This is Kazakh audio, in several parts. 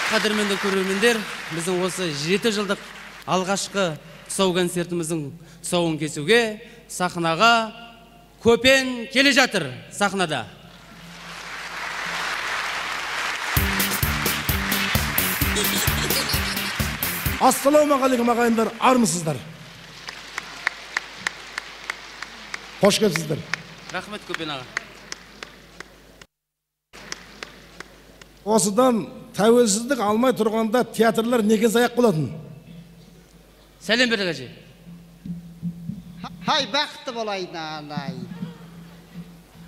Қадірменді көрермендер, біздің осы 7 жылдық алғашқы тұсауконцертіміздің тұсауын кесуге сахнаға Көпен келе жатыр. Сахнада. Ассалаумағалейкум ағайындар, армысыздар? Қош келіпсіздер. Рахмет Көпен аға. Осыдан тәуелсіздік алмай тұрғанда театрлар неге саяқ болатын? Сәлем бердік әже. Хай, бақытты болайын, алай.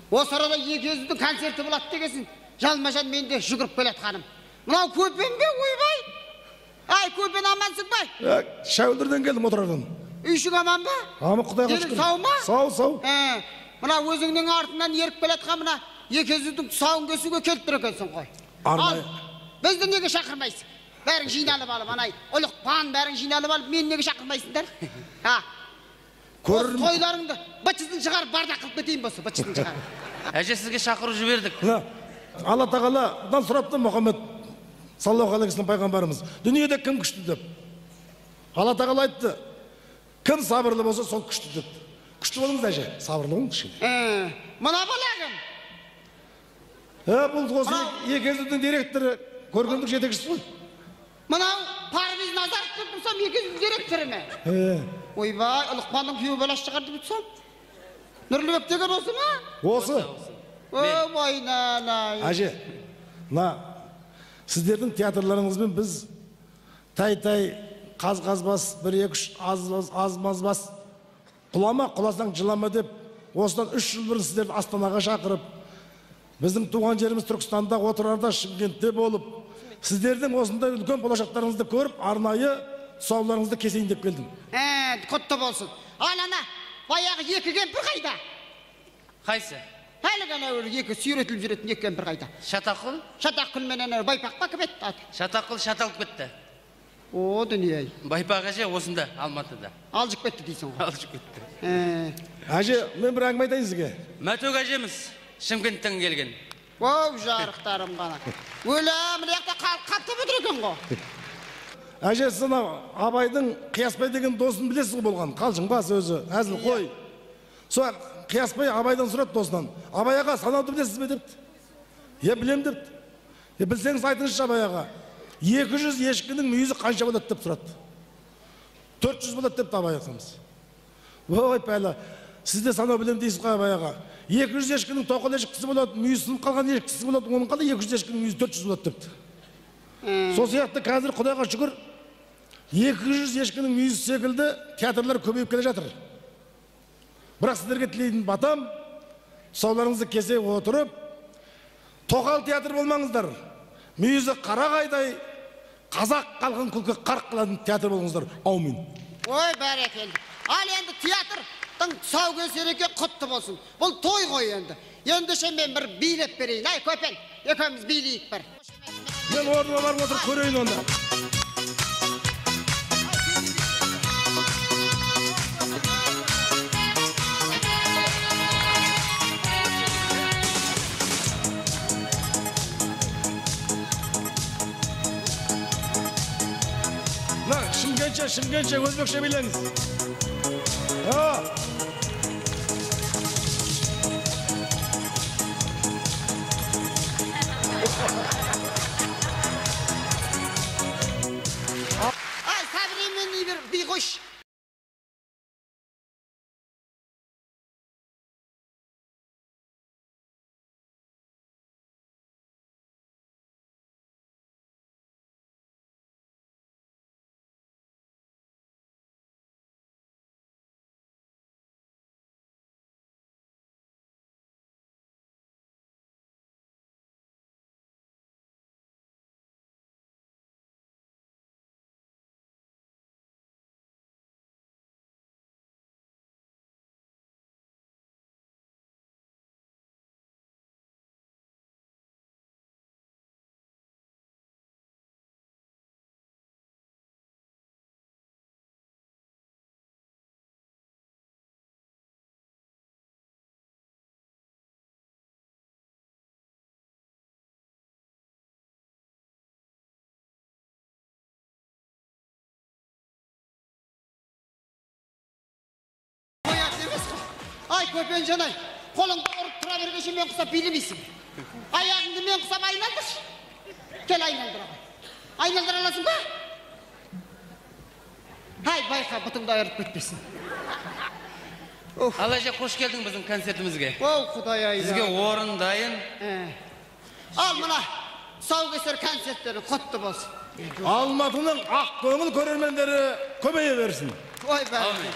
Осы арада екеуіздің концерті болады дегесін, жалма-жан менде жүгіріп келеді ханым. Мынау Көпен бе, ойбай? Ай, Көпен амансың бай? Шәуілдірден келдім отырардан. Үйшік аман ба? Амы құдайға шүкір. Сау ма? Сау. Мына өзіңнің артынан еріп келеді қа, мына екеуіздің тұсауын кесуге келіп тұр екенсің ғой. Арнайы. Бізді неге шақырмайсың? Бәрің жиналып алып, анай, ұлықпан бәрің жиналып алып, мен неге шақырмайсыңдар? Осы тойларыңды бычысын шығарып бардақ қылып кетейін болсы, бычысын шығарып. Әже, сізге шақыру жібердік. Алла тағаладан сұрапты Мұхаммед саллаллаху алейхи вассалам пайғамбарымыз, дүниеде кім күшті деп. Алла тағала айтты, кім сабырлы болса, сол күшті деп. Күшті болыңыз әже, сабырлы болыңыз кішкене. Мына балағым. Бұл осы екеуіздің директоры, көргендік жетекшісі ғой. Мынау Парвиз Назаров деп тұрсам, екеуіздің директоры ме? Ойбай, ұлықпанның күйеу баласы шығарды бұтсам. Нұрлыбек деген осы ма? Осы. Ойбай, нәләй. Әже, сіздердің театрларыңызбен біз тай-тай, қаз-қазбас, 1-2-3 аз-мазбас, құлама, құласаң жылама деп, осыдан 3 жыл бұрын сіздерді Астанаға шақырып, біздің туған жеріміз Түркістанда, отырарда, Шымкентте болып, сіздердің осындай үлкен болашақтарыңызды көріп, арнайы тұсауларыңызды кесейін деп келдім. Құтты болсын. Ал ана, баяғы екі кемпір қайда? Қайсы? Әлігі ана екі сүйретіліп жүретін екі кемпір қайда? Шатақұл? Шатақұл мен ана байпаққа кіпетті. Шатақұл шаталып кетті. О, дүние. Байпақ әже осында, Алматыда. Алжып кетті дейсің ғой. Алжып кетті. Әже, мен бір әңгіме айтайын сізге. Мәтөк әжеміз Шымкенттен келген. Оу, жарықтарым ғана. Өлі, міне яқта қапты бұдыр екен ғой. Әже, сіз Абайдың Қиясбай деген досын білесіз ғой болған. Қалжың бас өзі, әзіл қой. Сол Қиясбай Абайдан сұрады досынан. Абай аға, санауды білесіз бе депті. Білем депті. Білсеңіз айтыңызшы Абай аға. 200 ешкінің мүйізі қанша болады деп сұрады. 400 болады депті Абай ағамыз. Ой, пәлі, сіз де санау білем дейсіз ғой Абай аға. 200 ешкінің тоқыл ешкісі болады, мүйізі сынып қалған ешкісі болады, оның қалай 200 ешкінің мүйізі 400 болады депті. Сол сияқты қазір Құдайға шүкір 200 ешкінің мүйізі секілді театрлар көбейіп келе жатыр. Бірақ сіздерге тілейтін батам, тұсауларыңызды кесе отырып, тоқал театр болмаңыздар. Мүйізі қарағайдай, қазақ қалқын күлкі қарқ қылатын театр болыңыздар. Аумин. Ой, бәрекелді. Ал енді театрдың тұсаукесерге құтты болсын. Бұл той ғой енді. Ендеше мен бір билеп берейін. Ай, Көпен, екеуміз билейік бір. Мен орныма барып отырып көрейін онда. Шымкентше, өзбекше билеңіз. Ай, современный bir bir kuş. köpen canay. Kolunda ұрып тұра бергенше мен құсап билемейсің. Аяғыңды мен құсап айналдыршы. Кел айналдыра ғой. Айналдыра аласың ба? Ай, байқа, бұтыңды айырып кетпесін. Ал әже, қош келдің біздің концертімізге. Оу, Құдай айда. Сізге орын дайын. Ал мына тұсаукесер концерттері құтты болсын. Алматының ақ көңіл көрермендері көбейе берсін. Ой, бәрі.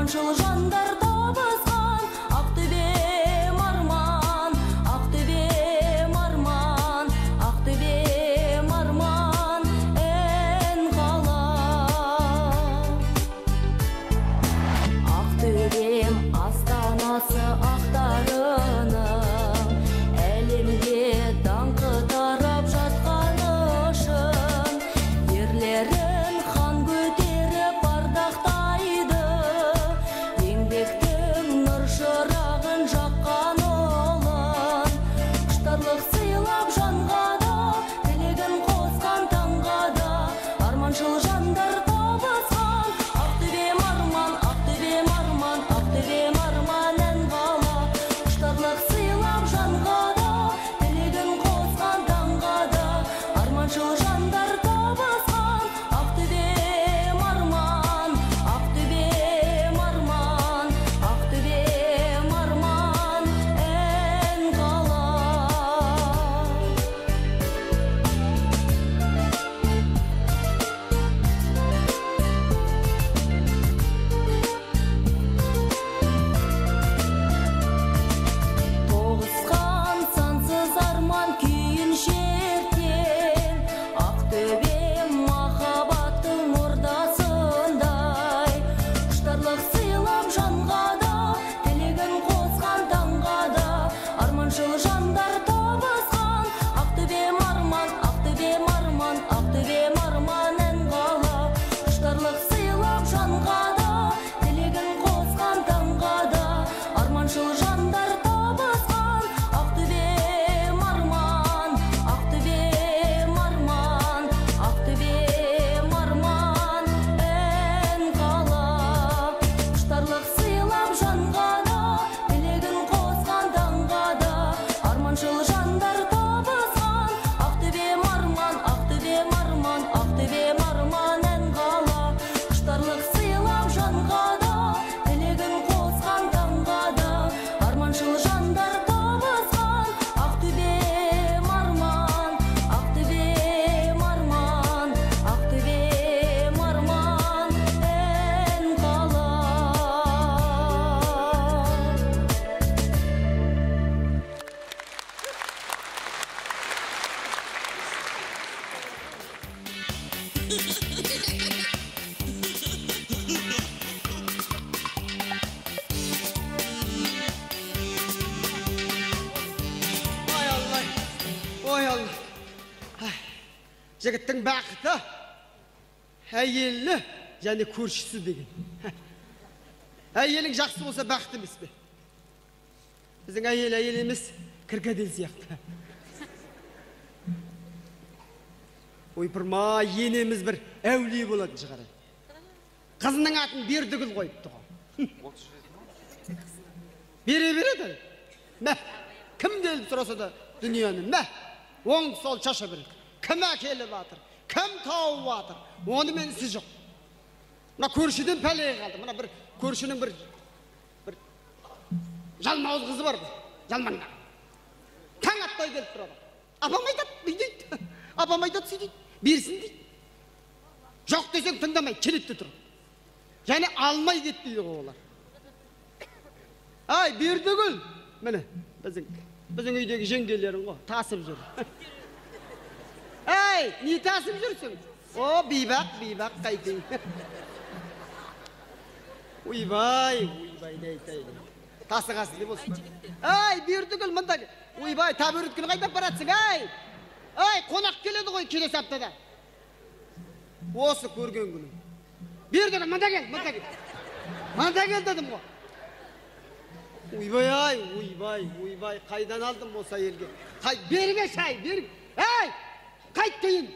арманшыл жандар табысқан Ақтөбем арман, Ақтөбем арман, Ақтөбем арман ән қала. Ақтөбем астанасы ақтарының әлемге даңқы тарап жатқаны үшін ерлерін хан көтеріп ардақтайды, еңбектің нұр шырағын жаққан ұлын, құштарлық сыйлап жанға да, тілегін қосқан таңға да, арманшыл жандар табысқан Ақтөбем арман, Ақтөбем арман, Ақтөбем арман ән қала. Құштарлық сыйлап жанға да, тілегін қосқан таңға да, арманшыл жандар табысқан Ақтөбем арман, Ақтөбем арман, Ақтөбем арман ән қала. Тоғысқан сансыз арман күйін шерткен Ақтөбем махаббаттың ордасындай, құштарлық сыйлап жанға да, тілегін қосқан таңға да, арманшыл жандар табысқан Ақтөбем арман, Ақтөбем арман, Ақтөбем арман ән қала. Құштарлық сыйлап жанға да, тілегін қосқан таңға да, арманшыл жандар табысқан Ақтөбем арман, Ақтөбем арман, Ақтөбем арман ән қала. Құштарлық сыйлап жанға да, тілегін қосқан таңға да, арманшыл жандар табысқан Ақтөбем арман, Ақтөбем арман, Ақтөбем арман ән қала. Құштарлық сыйлап жанға да, тілегін қосқан таңға да, арманшыл жандар табысқан Ақтөбем арман, Ақтөбем арман, Ақтөбем арман ән қала. Ой Алла, ой Алла. Жігіттің бақыты әйелі және көршісі деген. Әйелің жақсы болса бақыт емес пе? Біздің әйел емес, кіргәдел сияқты. Ойпырма, енеміз бір әулие болатын шығар. Қызының атын Бердігүл қойыпты ғой. Бере береді. Мә, кім келіп сұраса да дүниені, мә, оң сол шаша береді. Кім әкеліп жатыр, кім тауып жатыр, оны мен сіз жоқ. Мына көршіден пәле қалды. Мына бір көршінің бір жалмауыз қызы бар, жалмаңда. Таң атпай келіп тұрады. Апам айтады, дейді. Апам айтады, сөйтеді, берсін дейді. Жоқ десең тыңдамай, келетті тұр. Және алмай кетпейді ғой олар. Ай, Бердігүл, міне, біздің үйдегі жеңгелерің ғой, тасып жүр. Ай, не тасып жүрсің? О, бейбақ қайтың. Ойбай, не айтайын. Тасығасы не болсын. Ай, Бердігүл, мұнда, ойбай, табөріткіні қайдап баратсың, ай. Ай, қонақ келеді ғой, келесі аптада. Осы көрген күнім. Бердігүл, мұнда кел. Мұнда кел дедім ғой. Ойбай, қайдан алдым осы әйелге? Берге шай, берге. Ай, қайт дейін.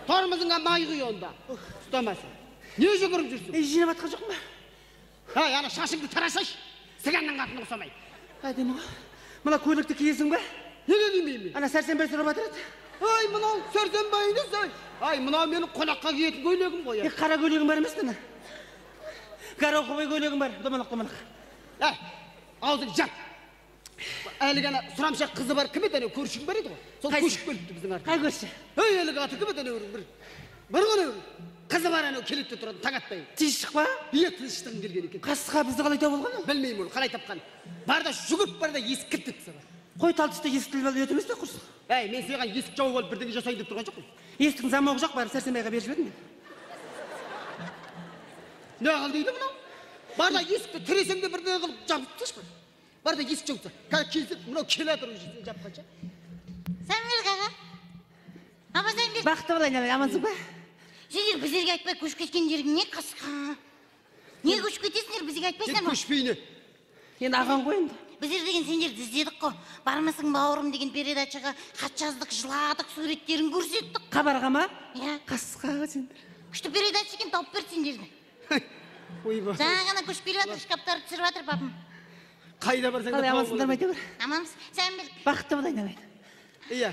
Тормызыңа май құй онда. Ұстамасын. Не жүгіріп жүрсің? Жинап атқан жоқпын ба? Ай, ана шашыңды тарасайшы. Сіганның атын ұқсамай. Әдемі ғой. Мына көйлекті киесің ба? Неге кимеймін? Ана сәрсенбай сұрап жатыр. Ай, мынау сәрсенбайыңыз, ай. Ай, мынау менің қонаққа киетін көйлегім ғой. Қара көйлегім бар емес пе? Гарауховый көйлегім бар, домалақ. Ай, аузың жап. Әлгі ана сұрамшақ қызы бар, кім еді? Көршің бар еді ғой. Сол көшіп келіпті біздің артынан. Қай көрші? Ей, әлгі аты кім еді? бір күні қызы бар анау келеді де тұрады таң атпай. Тиіш па? Бие тыныштығын келген екен. Қасқа бізді қалай тауып алған? Білмеймін оны, қалай тапқан. Бар да жүгіріп бар да есік кіртіп тастады. Қой талтышта есік тіліп алып өтемес пе құрсын? Әй, мен саған есік жауып алып бірдеңе жасайын деп тұрған жоқпын. Есіктің замағы жоқ, барып Сәрсенбайға беріп жібердім мен. Не қыл дейді мынау? Бар да есікті тіресең де бірдеңе қылып жабып тасташы. Бар да есік жауып тастады. Қазір келсек, мынау келе жатыр жапқанша. Сәмбел аға. Апа Сәмбел. Бақытты бол айналайын, амансың ба? Сендер біздерге айтпай көшіп кеткен жерің не қасқа? Не көшіп кетесіңдер бізге айтпайсыңдар ма? Көшпей не? Енді ағаң ғой енді. Біздер деген сендерді іздедік қой. Бармасың бауырым деген передачаға хат жаздық, жыладық, суреттерін көрсеттік. Хабарға ма? Иә. Қасқа сендер. Күшті передача екен, тауып берді сендерді. Ойбай. Жаңа ғана көшіп келіп жатыр, шкаптарды түсіріп жатыр папам. Қайда барсаң да Қалай амансыңдар ма әйтеуір? Аманбыз. Сәмбел. Бақытты бол айналайын. Иә.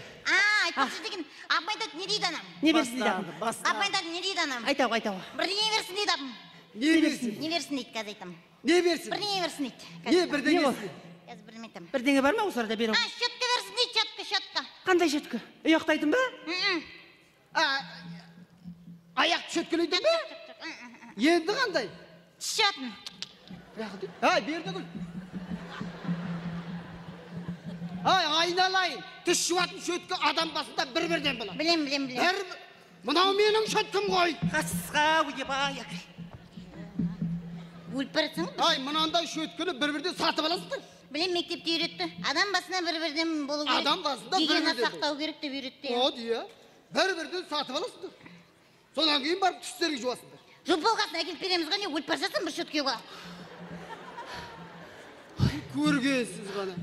Айтпақшы деген, апам айтады, не дейді анам? Не берсін дейді апам? Апам айтады, не дейді анам? Айтауға, айтауға. Бірдеңе берсін дейді апам. Не берсін? Не берсін дейді, қазір айтамын. Не берсін? Бірдеңе берсін дейді. Не бірдеңесі? Қазір бірдеңе айтамын. Бірдеңе бар ма осы арада беру? Щетка берсін дейді, щетка. Қандай шеткі? Ұйықтайтын ба? Аяқ шөткілейді ме? Енді қандай? Щетін. Ай, берді гүл. Ай, айналайын. Тіс жуатын шөткі адам басында бір-бірден болады. Білем. Мынау менің шөткім ғой. Қасқа, ойбай. Өліп баратсың? Ай, мынандай шөткіні бір-бірден сатып аласыңдар. Білем, мектепте үйретті. Адам басына бір-бірден болу керек. Адам басында гигиена бір-бірден сақтау керек деп үйретті. О, дия. Бір-бірден сатып аласыңдар. Содан кейін барып түстерге жуасыңдар. Жұп болғасын әкеліп береміз ғой, не өліп барсасын бір шөткеге. Көргенсіз ғана.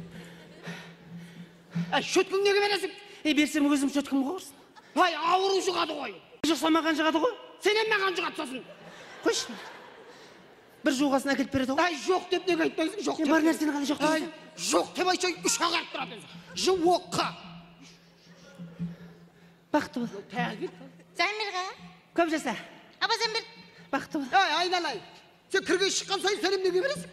Шөткің неге бересің? Берсем өзім шөткім қорсын. Ай, ауру жұғады ғой. Жұқса маған жұғады ғой. Сенен маған жұғады сосын. Қойшы. Бір жуғасын әкеліп береді ғой. Ай, жоқ деп неге айтпайсың? Жоқ деп. Бар нәрсені қалай жоқ Ай, дейсің? жоқ деп айтсаң, үш ағарып тұрады. Жоққа. Бақытты бол. Сәмбелға. Көп жаса. Апа Сәмбел. Бақытты бол. Ай, айналайын. Сен кірген шыққан сайын сәлем неге бересің?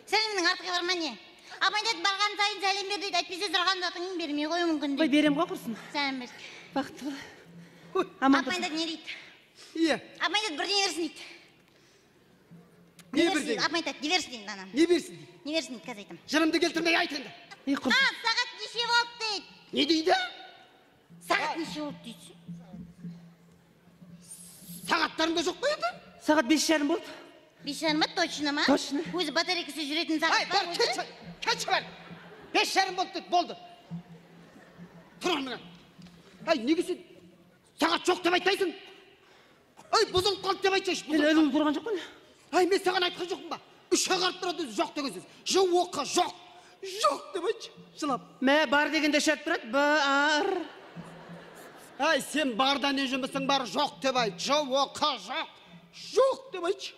Сәлемнің артығы бар ма не? Апа айтады, барған сайын сәлем бер дейді, әйтпесе сұраған затыңын бермей қою мүмкін Қой, дейді. берем ғой құрсын. Сәмбел. Бақытты бол. Апа айтады, не дейді? Иә. Апа айтады, бірдеңе берсін дейді. Не бірдеңе? Апа айтады, не берсін дейді анам. Не берсін дейді? Не берсін дейді, қазір айтамын. Жырымды келтірмей айт енді. Құрсын. Сағат неше болды дейді. Не дейді? Сағат неше болды дейді. Сағаттарында жоқ па еді? Сағат 5:30 болды. 5:30 ма, точно ма? Точно. Өзі батарейкасы жүретін Ай, сағат бар, бар кетші, өзі. кетші бар. 5:30 болды деді, болды. Тұрар мына. Ай, неге сен сағат жоқ деп айтпайсың? Ай, бұзылып қалды деп айтсайшы. Мен өліп тұрған жоқпын. Ай, мен саған айтқан жоқпын ба? Үш ағарып тұрады, жоқ деген сөз. Жоққа жоқ. Жоқ деп айтшы. Жылап. Мә, бар дегенде шарт тұрады. Бар. Ай, сен барда не жұмысың бар, жоқ деп айт. Жоққа жоқ. Жоқ деп айтшы.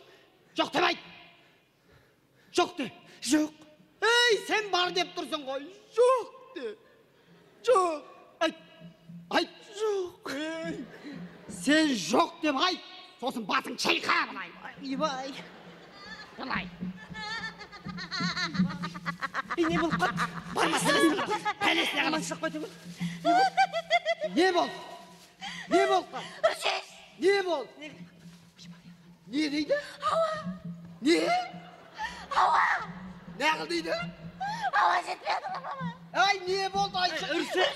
Жоқ деп айт. Жоқ де. Жоқ. Ей, сен бар деп тұрсың ғой. Жоқ де. Жоқ. Айт. Айт. Жоқ. Ей, сен жоқ деп айт. Сосын басың шайқа былай. Ибай. Былай. Не болып қалды? Бармасың. Пәлесіне қалай шығып қойды? Не болды? Не болды? Не болды? Не дейді? Не? Не қыл дейді? Ауа жетпеді мама. Ай, не болды? Айтшы. Үрсен.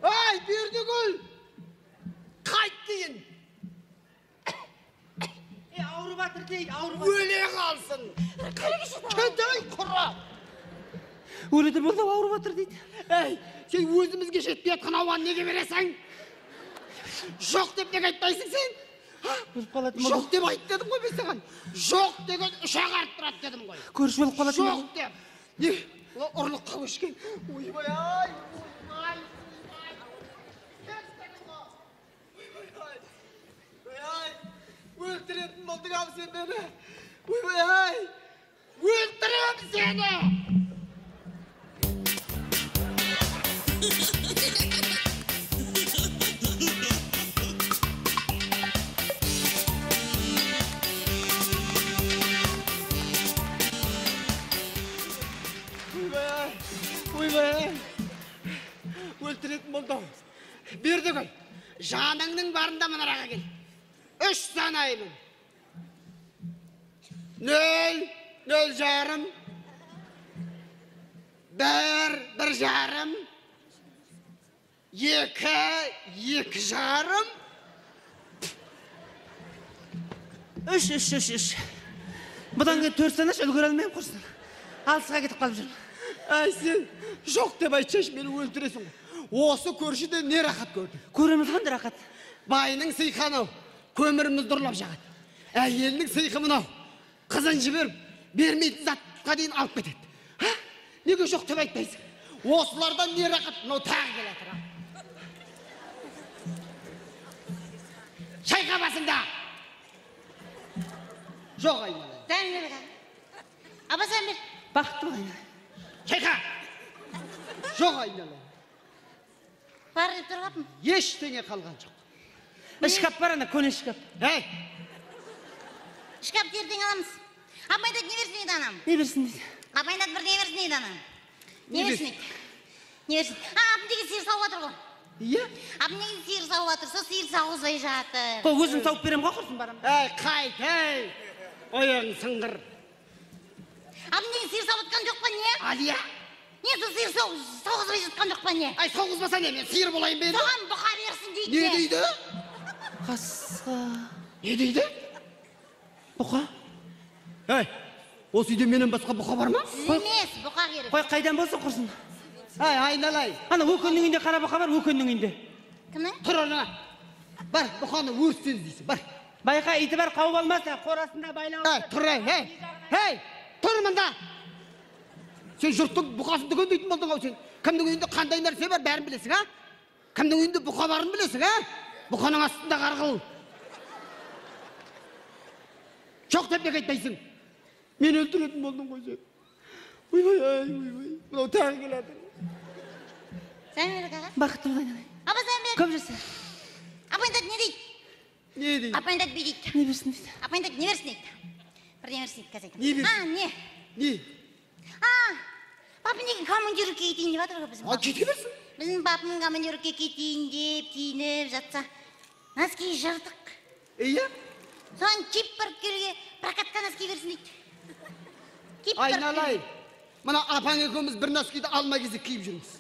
Ай, Бердігүл. Қайт дейін. Ауырып батыр дейді, ауырып Өле қалсын. Көнтай құра. Өледі болды, ауырып батыр дейді. Әй, сен өзімізге жетпей атқан ауаны неге бересің? Жоқ деп неге айтпайсың сен? Өліп қалады. Жоқ деп айт дедім ғой мен саған. Жоқ деген үш ағарып тұрады дедім ғой. Көрші өліп қалады. Жоқ деп. Не? Ұрлыққа өшкен. Ойбай, ай. Өлтіретін болдың ау сен мені. Ойбай, ай. Өлтірем сені. Ойбай, ай. өлтіретін болды. Берді ғой. Жаныңның барында мұнараға кел. 3 санаймын. 0, 0 жарым. 1, 1 жарым. 2, 2 жарым. 3. Бұдан кейін 4 санаш үлгіре алмайым құрсын. Алысқа кетіп қалып жүрмін. Ай, сен жоқ деп айтшаш, мені өлтіресің ғой. Осы көршіде не рақат көрді? Көреміз ғой рақат. Байының сыйқы анау, көмірімізді ұрлап жағады. Әйелінің сыйқы мынау, қызын жіберіп, бермейтін затқа дейін алып кетеді. Ха? Неге жоқ деп айтпайсың? Осылардан не рақат? Мынау тағы келатыр. Шайқа басында. Жоқ айналайын. Сәмір аға. Аба Сәмір. Бақытты айналайын. Шайқа. Жоқ айналайын. Бар деп тұрғаппын. Ештеңе қалған жоқ. Шкаф бар ана, көне шкаф. Әй, Шкаф жерден аламыз. Апайдат не берсін еді анам? Не берсін дейді? Апайдат бір не берсін еді анам? Не Не берсін еді? Не берсін? Апым деген сиыр сауып жатыр ғой. иә? Апым деген сиыр сауып жатыр, сол сиыр сауғызбай жатыр. Қой өзім сауып берем ғой құрсын барам. Әй, қайт, әй. Ояң сыңғыр. Апым деген сиыр сауып жатқан жоқ па не? Алия. Не сол сиыр сауғызбай жатқан жоқ па не? Ай, соғызбаса не, мен сиыр болайын бе? Соған бұқа берсін дейді. Не дейді? Қасқа. Не дейді? Бұқа. Әй, осы үйде менен басқа бұқа бар ма? Сіз емес, бұқа керек. Қой қайдан болсын құрсын. Әй, айналайын. Ана өкеннің үйінде қара бұқа бар, өкеннің үйінде. Кімнің? Тұр ана. Бар, бұқаны өрістен дейсің, бар. Байқа иті бар, қауып алмаса, қорасында байлау. Әй, тұр, әй, тұр мұнда. Сен жұрттың бұқасын дүкендейтін болдың ау сен. Кімнің үйінде қандай нәрсе бар, бәрін білесің, а? Кімнің үйінде бұқа барын білесің, а? Бұқаның астында қарғыл. Жоқ деп неге айтпайсың? Мен өлтіретін болдың ғой сен. Ойбай, ойбай, мынау тағы келеді. Сәмір аға. Бақытты айналайын. Аба Сәмір. Көп жаса. Апайдат не дейді? Не дейді? Апайдат бүй дейді. Не берсін дейді? Апайдат не берсін дейді? Бір не берсін дейді, қазір айтамын. Не берсін? Не? Не? Папа неге командировкаға кетейін деп жатыр ғой біздің. Ал кете берсін. Біздің папаның командировкаға кетейін деп, киініп жатса, носки жыртық. Иә? Соған киіп барып келуге прокатқа носки берсін дейді. Киіп барып Айналайын. Мына апаң екеуміз бір носкиді алма кезек киіп жүрміз.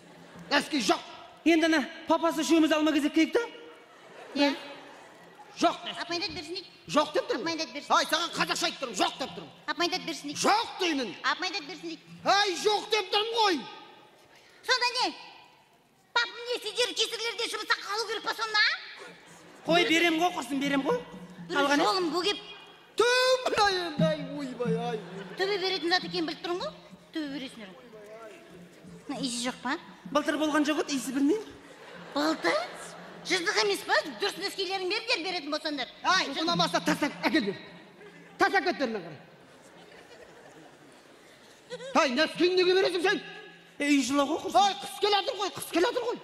Носки жоқ. Енді ана папасы үшеуміз алма кезек киік та? Иә. Жоқ. Апайдат берсін дейді. Жоқ деп тұрмын. Апайдат берсін. Ай, саған қазақша айтып тұрмын. Жоқ деп тұрмын. Апайдат берсін дейді. Жоқ деймін. Апайдат берсін дейді. Ай, жоқ деп тұрмын ғой. Сонда не? Папам не сіздер кесірлерде жұмысқа қалу керек па сонда? Қой берем ғой құрсын, берем ғой. Бір Алған жолым бөгеп Түм, ай, ойбай, ай. төбе беретін зат екен біліп тұрмын ғой. Төбе бересіңдер. Мына иісі жоқ па? Былтыр болған жоқ еді, иісі білмеймін. Былтыр? Жыздық емес па? Дұрыс носкилерін беріңдер беретін болсаңдар. Ай, ұнамаса тастап әкел бер. Тастап кет беріне қарай. Ай, носкиңді неге бересің сен? Үй жылы ғой құрсын. Ай, қыс келатыр ғой, қыс келатыр ғой.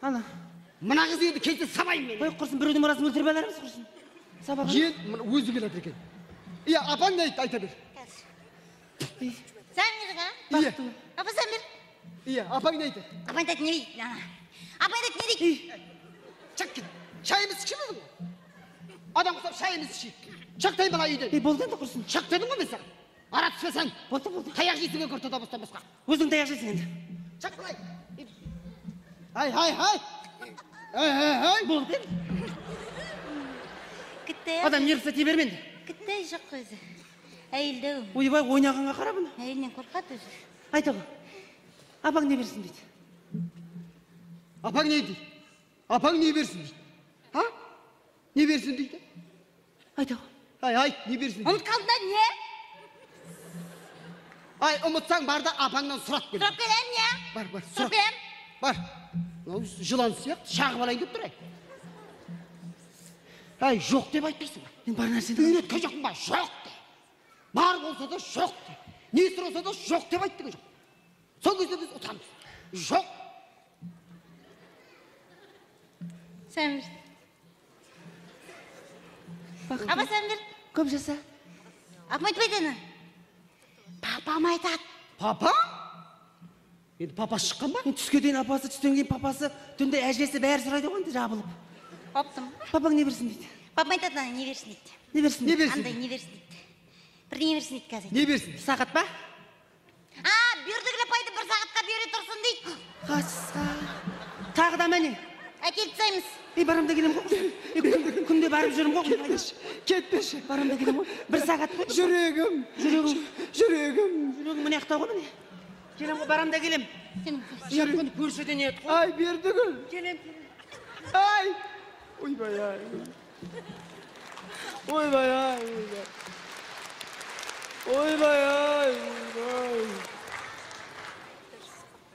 Ана. Мына қыз енді келсе сабайын мен. Қой құрсын, біреудің мұрасын өлтіріп алармыз құрсын. Сабаға. Енді өзі келатыр екен. Иә, апаң не айтты, айта бер. Сәмір аға. Иә, Апа Сәмір. иә, апаң не айтты? Апайдат не дейді? Апайдат не дейді? Шық кет. Шайымыз ішеміз ғой. Адам құсап шайымыз ішейік. Шық деймін ана үйден. Болды енді құрсын. Шық дедің ғой мен саған. Ара түспесең. Болды, болды. Таяқ жейсің көрті табыстан басқа. Өзің таяқ жейсің енді. Шық былай. Ай. Ай. Болды енді. Кітті. Адам нервісі тие берменді. Кітті жоқ өзі. Әйелді. Ойбай, ойнағанға қара бұны. Әйелінен қорқады өзі. Айта ғой. Апаң не берсін дейді? Апаң не дейді? Апаң не берсін дейді? Ha? Не берсін дейді? Айта ғой. Ай, не берсін дейді? Ұмыт қалдың да не? Ай, ұмытсаң бар да апаңнан сұрап кел. Сұрап келем не? Бар, Сұрап сұрап. келем. Бар. Мынау жылан сияқты шағып алайын деп тұр ай. Ай, жоқ деп айтпайсың ба? Мен бар нәрсені Үйреткен жоқпын ба? Жоқ де. Бар болса да жоқ де. Не сұраса да жоқ деп айттың жоқ. Сол кезде біз ұтамыз. Жоқ. Сәмір. Апа Сәмір. көп жаса. Апам айтпайды ана. Папам айтады. Папа? Енді папасы шыққан ба? Түске дейін апасы, түстен кейін папасы, түнде әжесі бәрі сұрайды ғой, жабылып. Оптым. Папаң не берсін дейді? Папам айтады, ана не берсін дейді. Не берсін? Не берсін? Андай не берсін дейді. Бірдеңе берсін дейді қазір. Не берсін? Сағат па? Бердігілі пайды бір сағатқа бере тұрсын дейді. Қасқа. Тағы да мәне. Әкеліп тастаймыз. Барам да келем ғой. Күнде барып жүрім ғой. Кетпеші. Барам да келем ғой. Бір сағат қой. Жүрегім. Жүрегім міне ақтау ғой міне. Келем ғой, барам да келем. Жүрегім. Көрсетен еді ғой. Ай, Бердігүл. Келем. Ай. Ойбай, ай. Ойбай, ай. Ойбай, ай.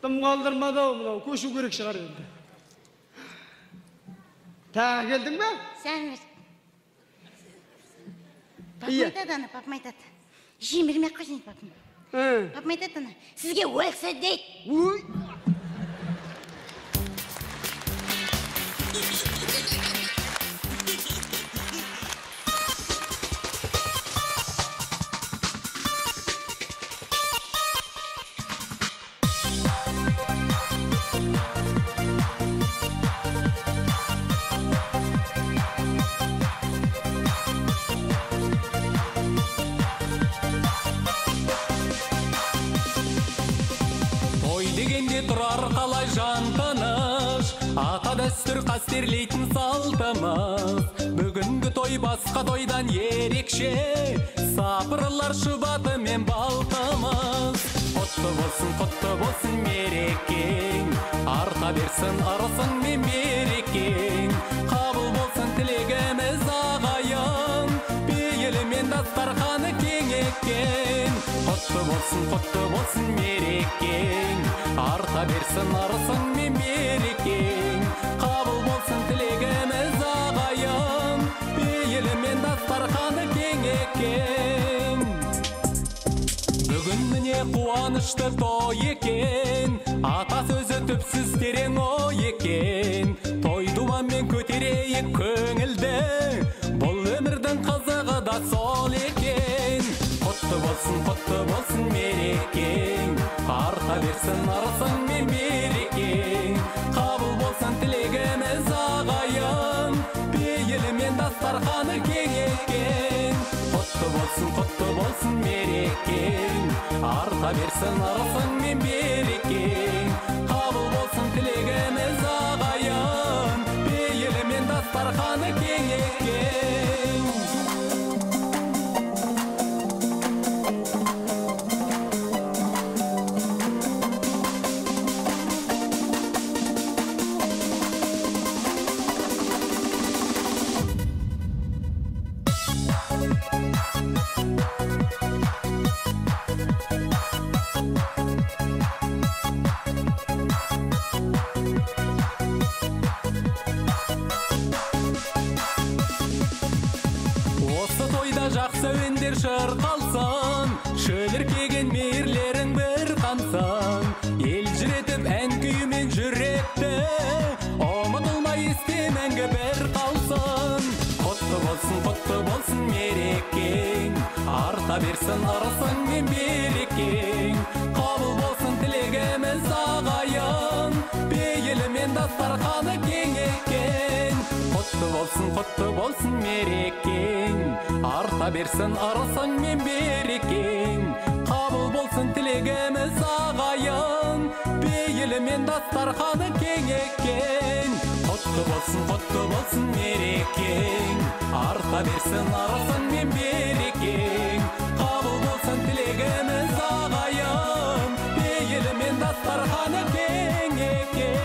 Тым қалдырмады-ау мынау, көшу керек шығар енді. Тағы келдің бе? Сән бер. Папам айтады ана, папам айтады. Жем бермей-ақ қойсын дейді папам. Папам айтады ана, сізге өлсі дейді. Ой. Дәстүр қастерлейтін салтымыз, бүгінгі той басқа тойдан ерекше, сапырлар шұбаты мен балтымыз. Құтты болсын мерекең, арта берсін ырысың мен берекең, қабыл болсын тілегіміз ағайын, пейілі мен дастарханы кең екен. Құтты болсын мерекең, арта берсін ырысың мен берекең, қабыл болсын тілегіміз ағайын, пейілі мен дастарханы кең екен. Бүгін міне қуанышты той екен, ата сөзі түпсіз терең ой екен. Той дуанмен көтерейік көңілді, бұл өмірдің қызығы да сол екен. Құтты болсын мерекең, арта берсін ырысың мен берекең, қабыл болсын тілегіміз ағайын, пейілі мен дастарханы кең екен. Құтты болсын мерекең, арта берсін ырысың мен берекең, қабыл болсын тілегіміз ағайын, пейілі мен дастарханы кең екен. Шырқалсан, шөліркеген мейірлерің бір қансан, ел жүретіп ән күйімен жүректі, ұмытылмай есте мәңгі бір қалсын. Құтты болсын мерекең, арта берсін ырысың мен берекең, қабыл болсын тілегіміз ағайын, пейілі мен дастарханы кең екен. Құтты болсын мерекең, арта берсін ырысың мен берекең, қабыл болсын тілегіміз ағайын, пейілі мен дастарханы кең екен. Құтты болсын мерекең, арта берсін ырысың мен берекең, қабыл болсын тілегіміз ағайын, пейілі мен дастарханы кең екен.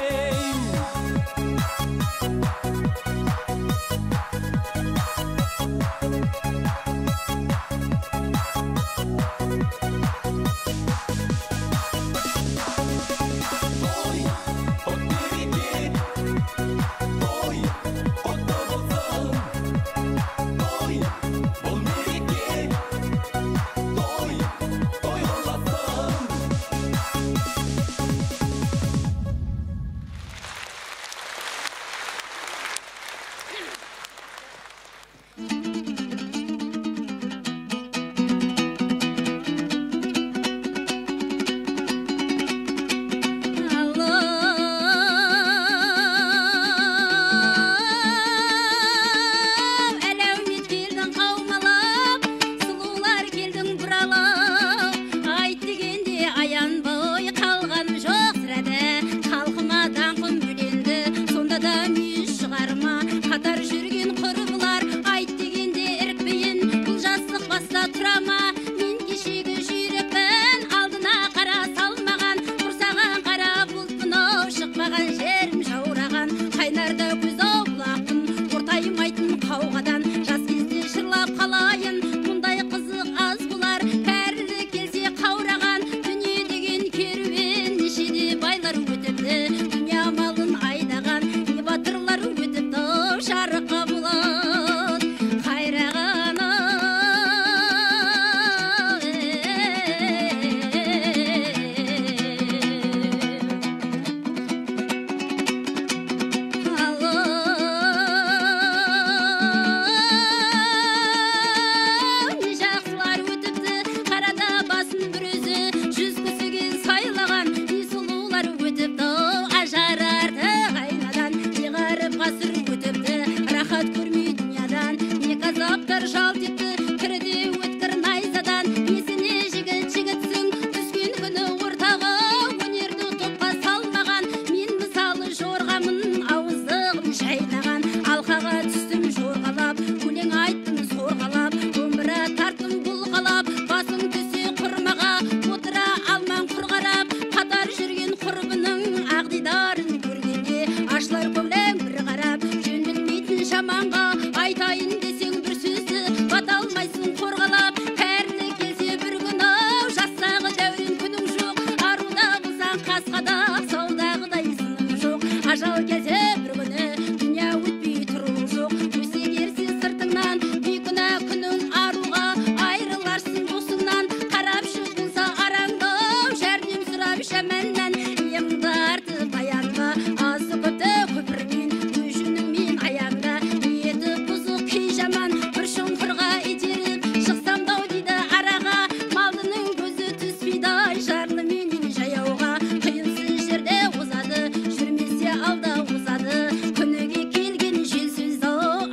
ажал келсе бір күні дүния өтпей тұру жоқ өсегерсіз сыртыңнан бейкүнә күнің аруға айрыларсың досыңнан қарап шығылса араңдау жәрдем сұрап шәмәннен иемді артып аяңға азы көпті көпірмен өжініңмен аяңда ниеті бұзық кей жаман бір шұңқырға итеріп шықсам дау дейді араға малдының көзі түспейді жарлы менен жаяуға қиынсыз жерде озады жүрмесе алда озады күніге келген жел сөзді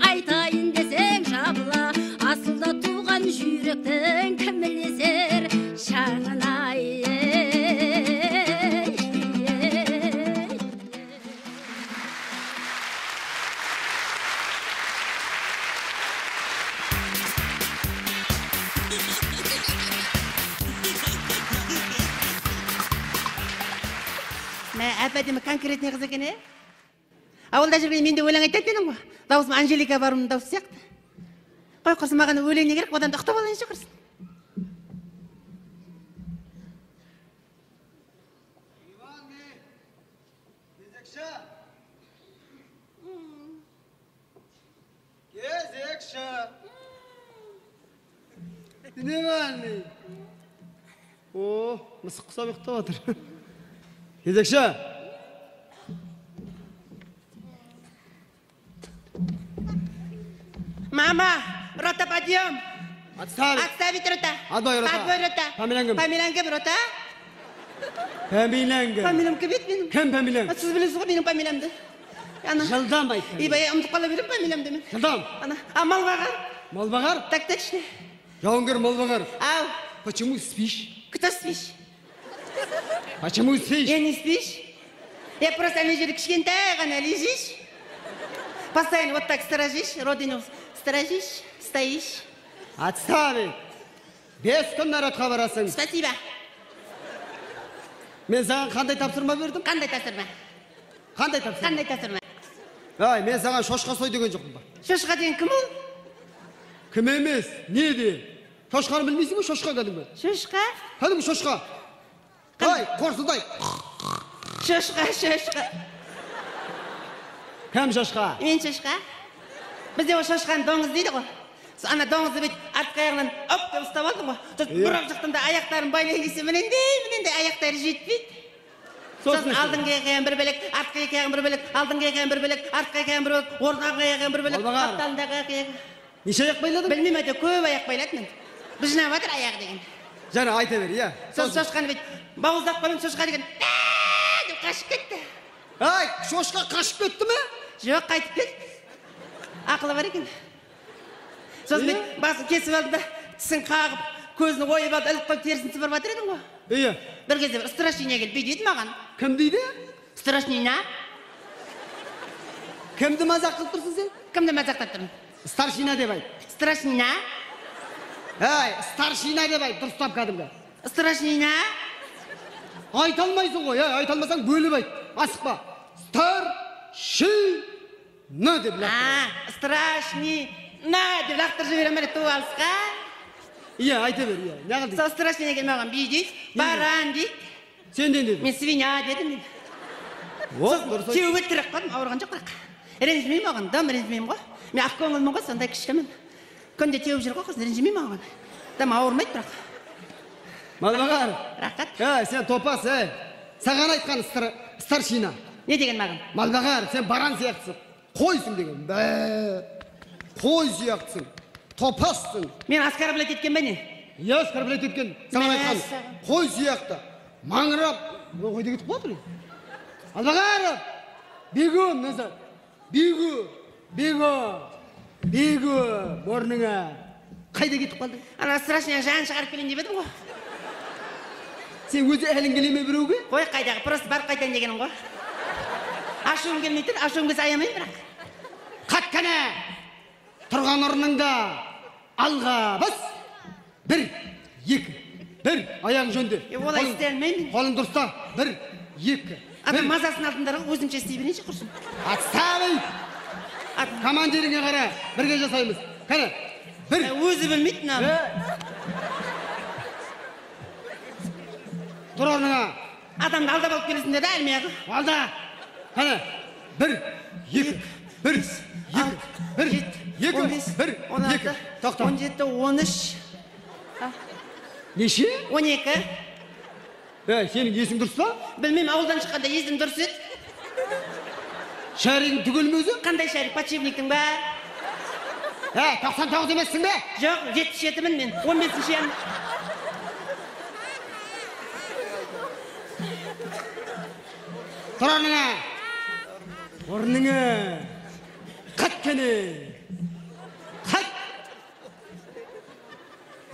айтайын десең жабыла асылда туған жүректің кім білесер шаңын ай әп-әдемі конкретный қыз екен, ауылда жүрген мен де өлең айтатын едім ғой. Дауысым Анжелика Варумның дауысы сияқты. Қой құрсын, маған өлең не керек, одан да ұқтап алайыншы құрсын. Кезекші. Не var? О, мысық құсап ұйықтап отыр. Кезекші. Мама, рота подъем. Отставить. Отставить рота. Отбой рота. Отбой рота. Фамилияң кім? Фамилияң кім рота? Фамилияң кім? Фамилиям кім еді менің? Кім фамилияң? Сіз білесіз ғой менің фамилиямды. Жылдам айт. Ибай, ұмытып қала берем фамилиямды мен. Жылдам. Мал бағар. Мал бағар? Так точно. Жауынгер мал бағар. Ау. Почему спишь? Кто спишь? Почему спишь? Я не спишь. Я просто ана жерде кішкентай ғана лежишь. Постоянно вот так сторожишь, родину сторожишь, стоишь. Отставить. 5 күн народқа барасың. Спасибо. Мен саған қандай тапсырма бердім? Қандай тапсырма? Қандай тапсырма? Қандай тапсырма? Ай, мен саған шошқа сой деген жоқпын ба? Шошқа деген кім ол? Кім емес? Не де? Шошқаны білмейсің бе? Шошқа кәдімгі. Шошқа? Кәдімгі шошқа. Ай, қорсылдай. Шошқа. Кім шошқа? Мен шошқа. Бізде ол шошқаны доңыз дейді ғой. Ана доңызды бет артқы аяғынан оп деп ұстап алдым ғой. Бұрақ жақтан да аяқтарын байлай келсе мінендей аяқтары жетпейді. Сосын алдыңғы аяғын бір бөлек, артқы аяғын бір бөлек, алдыңғы аяғын бір бөлек, артқы аяғын бір бөлек, орнағы аяғын бір бөлек, апталындағы аяғы. Неше аяқ байладың? Білмеймін, әйтеуір көп аяқ байлады мен. Быжынап жатыр аяғы деген. Жана айта бер, иә. Сосын шошқаны бет бауыздап қойып шошқа деген деп қашып кетті. Ай, шошқа қашып кетті ме? Жоқ, қайтып кетті. Ақылы бар екен. Сосын бет басын кесіп алды да тісін қағып, көзін ойып алды, іліп қойып терісін сыпырып жатыр едің ғой. Иә. Бір кезде бір страшнения келді, бүй дейді маған. Кім дейді? Страшнения. Кімді мазақ қылып тұрсың сен? Кімді мазақтап тұрмын? Старшина деп айт. Страшнения. Ай, старшина деп айт, дұрыстап кәдімгі. Страшнения. Айта алмайсың ғой, айта алмасаң бөліп айт. Асықпа. Старшина деп лақтыр. Страшнина деп лақтыр жіберем әлі ту алысқа. Иә, айта бер, иә. Не қылды? Сол страшнения келмеген бүй дейді, баран дейді. Сен не дедің? Мен свиня дедім мен. Теуіп өттірек қойдым, ауырған жоқ бірақ. Ренжімеймін оған, дым ренжімеймін ғой. Мен ақ көңілмін ғой, сондай кішкімін. Күнде теуіп жүр ғой, қыз ренжімеймін оған. Дым ауырмайды бірақ. Малбағар. Рақат. Сен топас, саған айтқан старшина. Не деген маған? Малбағар, сен баран сияқтысың. Қойсың деген. Қой сияқтысың. Топассың. Мен оскорблять еткен бе не? Иә, оскорблять еткен. Саған айтқан. Қой сияқты. Маңырап. Қойда кетіп қойдыр. Малбағар. Бегу, назад. Бегу. Орныңа. Қайда кетіп қалдың? Ана страшная жағын шығарып келейін деп едім ғой. Сен өзі әлің келе ме біреуге? Қой қайдағы, просто барып қайтайын дегенім ғой. Ашуым келмей тұр, ашуым келсе аямайын бірақ. Қатқана! Тұрған орныңда алға бас. 1, 2, 1, аяғың жөнде. Олай істей алмаймын. Қолың дұрыста. 1, 2. Адам мазасын алдыңдар ғой, өзімше істей берейінші құрсын. Отставить! Командиріңе қара, бірге жасаймыз. Қане, 1. Өзі білмейтін ал. Тұр орныңа. Адамды алдап алып келесің деді әлмияғы. Алда. Қане, 1, 2, 1, 2, 1, 2, 15, 1, 16, 2. Toqta. 17, 13. Неше? 12. Сенің есің дұрыс па? Білмеймін, ауылдан шыққанда есім дұрыс еді. Шаригің түгел ме өзі? Қандай шарик, подшипниктің ба? 99 емессің бе? Жоқ, 77-мін мен, 15-ші ем. Тұр орныңа. Орныңа. Қат кәне. Қат.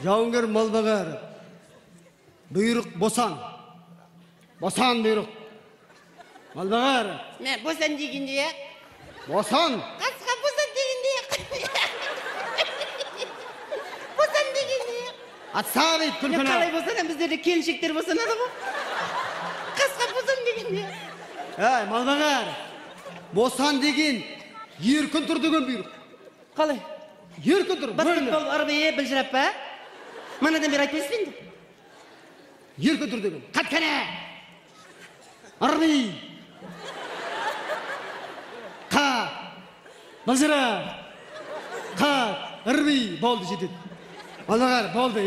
Жауынгер Малбағар. Бұйрық босан. Босан бұйрық. Малбағар. Мен босан дегенде, Босан. қасқа босан дегенде. Босан дегенде. Атсабы Мен күлкіні. қалай босанам, біздерде келіншектер босанады ғой. Қасқа босан дегенде. Малбағар. Босан деген еркін тұр деген бұйрық. Қалай? Еркін тұр. Баскетбол арбайы білжірап па? Манадан бері айтпайсыз бенді? Еркін тұр деген. Қат кәне. Арби. Қа. Былжыра. Қа. Арби. Болды жетеді. Малбағар болды,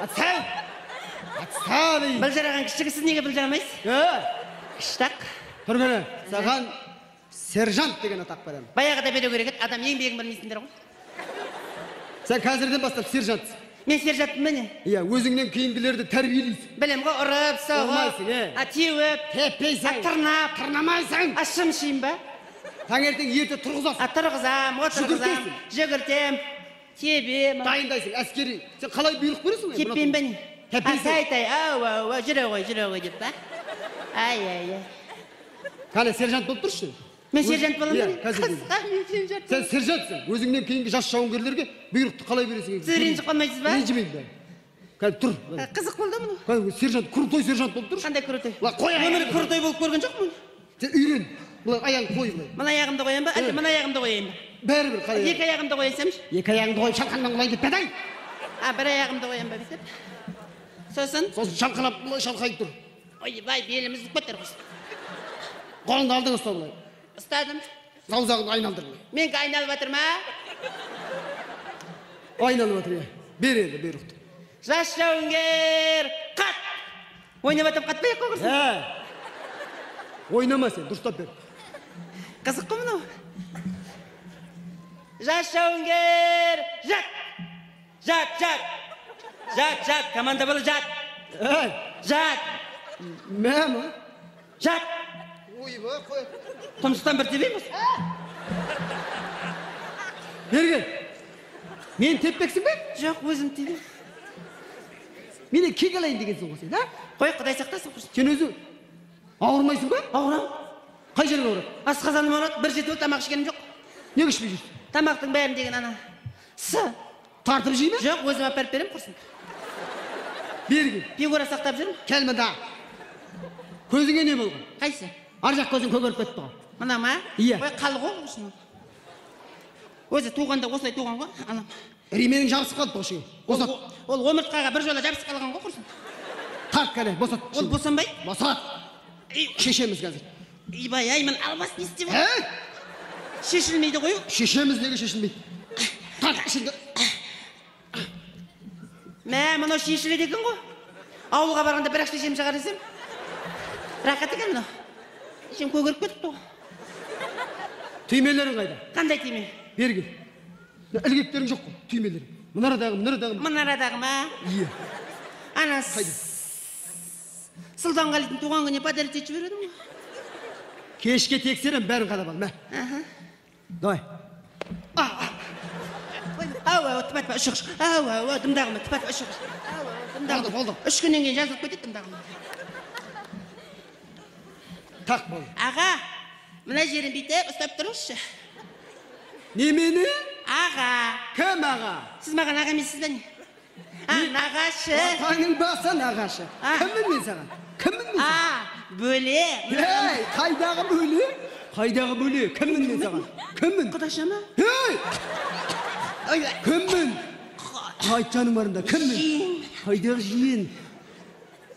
Атсабы. Атсабы. Білжіраған кішігі, сіз неге білжірамайсыз? Кіштақ. Тұрғаны, саған сержант деген атақ беремін. Баяғыда беру керек еді, адам еңбегін білмейсіңдер ғой. Сен қазірден бастап сержантсың. Мен сержантпын міне. Өзіңнен кейінгілерді тәрбиелейсің. Білем ғой, ұрып, Ұрмайсың, соғып, теуіп, Теппейсің. тырнап, Тырнамайсың. ашым шиын ба? Таңертең ерте тұрғызасың. Тұрғызам, отырғызам, жүгіртем, тебем. Дайындайсың, әскери. Сен қалай бұйрық бересің? Теппейм бәне. Теппейсің. Тай, ау, жүре ғой деп ба? Ай. Қане, сержант болып тұршы. Мен сержант боламын. Қазір. Мен сержант. Сен сержантсың. Өзіңнен кейінгі жас жауынгерлерге бұйрықты қалай бересің? Сіз ренжіп қалмайсыз ба? Ренжімеймін бе. Қазір тұр. Қызық болды мұны. Қазір сержант, крутой сержант болып тұршы. Қандай крутой? Қой Өмірі крутой болып көрген жоқпын. Сен үйрен. Бұлай аяғын қой бұлай. Мына аяғымды қоям ба? Әлде мына аяғымды қояйын ба? Бәрібір қалай. Екі аяғымды қойсамшы? Екі аяғыңды қойып шалқаннан құлай кетпеді ай. Бір аяғымды қоям ба бүйтіп? Сосын? Сосын шалқалап бұлай шалқайып тұр. Ойбай, белімізді көтер қыз. Қолыңды алдың ұста бұлай. Ұстадым. Саусағыңды айналдыр бұлай. Менгі айналып жатыр ма? Айналып отыр. Бер енді бұйрықты. Жас жауынгер, қат! Ойнап атып қатпай-ақ қойғырсың. Ойнама сен, дұрыстап бер. Қызық қой мынау. Жас жауынгер, жат! Жат, команда болы жат! Жат! Мәмі? Жат! Ойба, қой. Тұмсықтан бір тебейміз. Берген. Мен теппексің бе? Жоқ, өзім тебейм. Мені кек алайын дегенсің ғой сен, Қой, Құдай сақтасын құрсын. Сен өзі ауырмайсың ба? Ауырам. Қай жерің ауырады? Асқазаным ауырады, бір жеті тамақ ішкенім жоқ. Не ішпей жүрсің? Тамақтың бәрін деген ана. Тартып жей ме? Жоқ, өзім апарып берем құрсын. Берген. Фигура сақтап жүрмін. Кел мұнда. Көзіңе не болған? Қайсы? Ар жақ көзің көгеріп кетті ғой. Мына ма? Иә. Ой, қалы ғой осының. Өзі туғанда осылай туған ғой, анам. Рименің жабысып қалды бұқшы. Босат. Ол омыртқаға бір жола жабысып қалған ғой құрсын. Тарт кәне, босат. Ол босанбай? Босат. Шешеміз қазір. Ибай, мен албас не істеп? Шешілмейді ғой. Шешеміз неге шешілмейді? Тарт ішіңді. Мынау шешіледі екен ғой. Ауылға барғанда бір-ақ шешем шығар десем. Рақат екен мынау. Шешем көгеріп кетіпті ғой. Түймелерің қайда? Қандай түйме? Берген. Ілгектерің жоқ қой, түймелерің. Мұнарадағы ма? Иә. Ана Сұлтанғалидың туған күніне подарить етіп жібереді ме? Кешке тексерем, бәрін қадап ал, мә. Давай. Ау, тіпатпа, үшіғыш. Ау, дымдағыма, тіпатпа, үшіғыш. Болды. 3 күннен кейін жазылып кетеді дымдағыма. Так болды. Аға, мына жерін бүйтіп ұстап тұрыңызшы. Немені? Аға. Кім аға? Сіз маған аға емессіз бе не? Нағашы. Атаңның басы нағашы. Кіммін мен саған? Кіммін мен саған? Бөле. Ей, қайдағы бөле? Қайдағы бөле? Кіммін мен саған? Кіммін? Құдаша ма? Ей! Кіммін? Айт жаным барында, кіммін? Қайдағы жиен?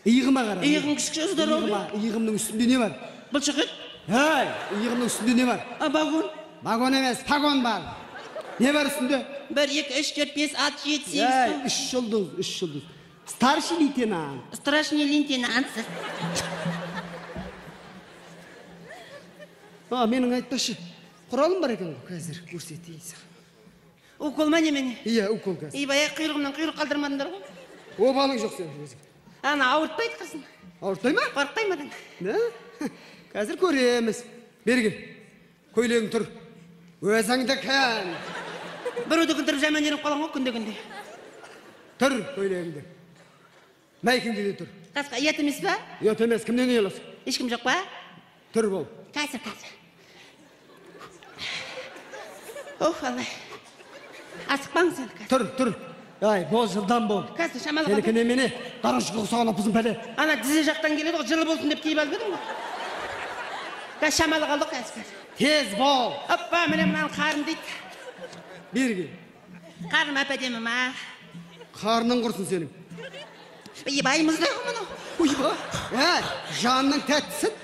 Иығыма қара. Иығың кішкіше ұздар ау. Иығымның үстінде не бар? Бұлшық ет. Hey, иығымның үстінде не бар? Вагон. Вагон емес, пагон бар. Не бар үстінде? 1, 2, 3, 4, 5, 6, 7, 8. Ей, 3 жұлдыз, 3 жұлдыз. Старший лейтенант. Страшный лейтенант. Менің айтпашы. Құралым бар екен, қазір көрсетейін саған. Укол ма немене? Иә, укол қазір. Ибая құйрығымнан құйрық қалдырмадыңдар ғой. Обалың жоқ сен өзің. Ана ауыртпайды қыздың. Ауыртпай ма? Қорықпай мадан. Ne? Қазір көреміз. Берген. Көйлегің тұр. Өзіңді кән. Біреуді күндіріп жаман еріп қалған ғой күнде. Тұр көйлегіңді. Мәйкіңді де тұр. Қасқа ет емес па? Ет емес, кімнен еласың? Ешкім жоқ па? Тұр бол. Қазір. Оф, Аллай. Асықпаң сен қазір. Тұр. Ай, бол, жылдан бол. Қазір шамалы Сенікі қалды. немене? Қарашығы ұсаған апызын пәле. Ана тізе жақтан келеді ғой, жылы болсын деп киіп алып едім ғой. Қазір шамалы қалды қазір. Тез бол. Оппа, міне мынаны қарым дейді. Берген. Қарым әп-әдемі ма? Қарның құрсын сенің. Байымызда ғой мұны. Ойба. Жанның тәттісін.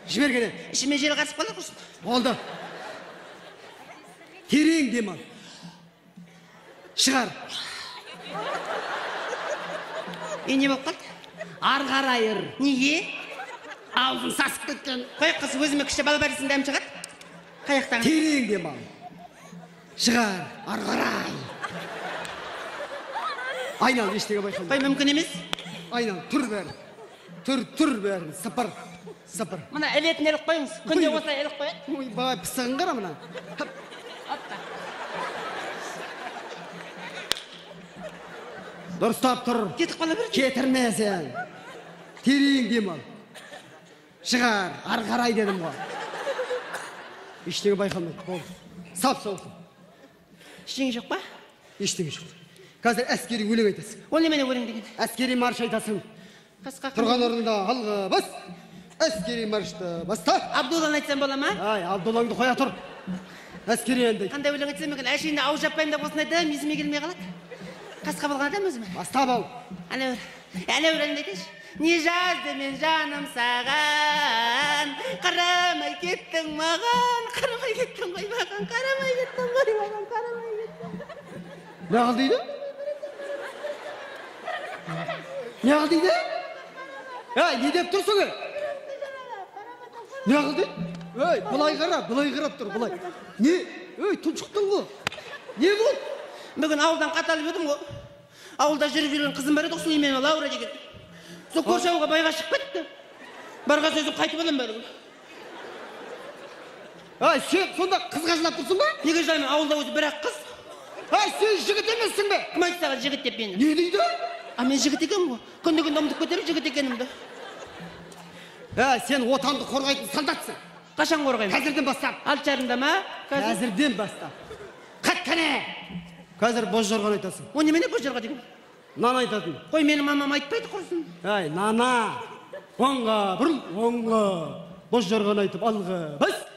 Жібергені. Ішіме жел қарсып қалды құрсын. Болды. Терең демал. Шығар. Не болып қалды? Арғарайыр. Неге? Аузын сасып кеткен. Қой қыз өзіме кіші бал бәрісін дәм шығады. Қаяқтан. Терең демал. Шығар. Арғарай. Айнал, ештеңе байқалмайды. Қой мүмкін емес. Айнал, тұр бәрі. Тұр бәрі. Сыпыр. Мына әлетін әлік қойыңыз. Күнде осылай әлік қояды. Ойбай, пысығын қара мына. Дұрыстап тұр. Кетіп қала берді. Кетірме сен. Терең демал. Шығар. Арғарай дедім ғой. Ештеңе байқалмайды. Болды. Сап солқын. Ештеңе жоқ па? Ештеңе жоқ. Қазір әскери өлең айтасың. Ол немене өлең деген? Әскери марш айтасың. Қасқа Тұрған орнында алғы бас. Әскери маршты баста. Абдулланы айтсам бола ма? Ай, Абдуллаңды қоя тұр. Әскери әнді айт. Қандай өлең айтсам екен? Әшейінде ау жаппаймын деп осыны айтамын, есіме келмей қалады. Қасқа болған адам өзіме. Баста бол. Әне бір әнді айтайыншы. Не жазды мен жаным саған, қарамай кеттің маған, қарамай кеттің ғой маған, қарамай кеттің ғой маған, қарамай кеттің. Не қыл дейді? Не қыл дейді? Не деп тұрсың? Не қыл дейді? Бұлай қарап тұр, бұлай. Не? Тұншықтың ғой. Не бұл? Бүгін ауылдан қаталып едім ғой. Ауылда жүріп жүрген қызым бар еді, сол емені Лаура деген. Сол көрші ауылға байға шығып кетті. Барған сөзім қайтып алам бәрі. Сен сонда қызға жылап тұрсың ба? Неге жылаймын? Ауылда өзі бір-ақ қыз. Сен жігіт емессің бе? Кім айтты саған жігіт деп мені? Не дейді? Мен жігіт екенмін ғой. Күнде-күнде ұмытып кетемін жігіт екенімді. Сен отанды қорғайтын солдатсың. Қашан қорғаймын? Қазірден бастап. Алты жарымда ма? Қазірден бастап. Қаттане! Қазір боз жорған айтасың. О, немене боз жорға деген? Нан айтатын. Қой, менің мамам айтпайды құрсын. Нана. Оңға, бұрыл, оңға. Боз жорған айтып алғы. Бас!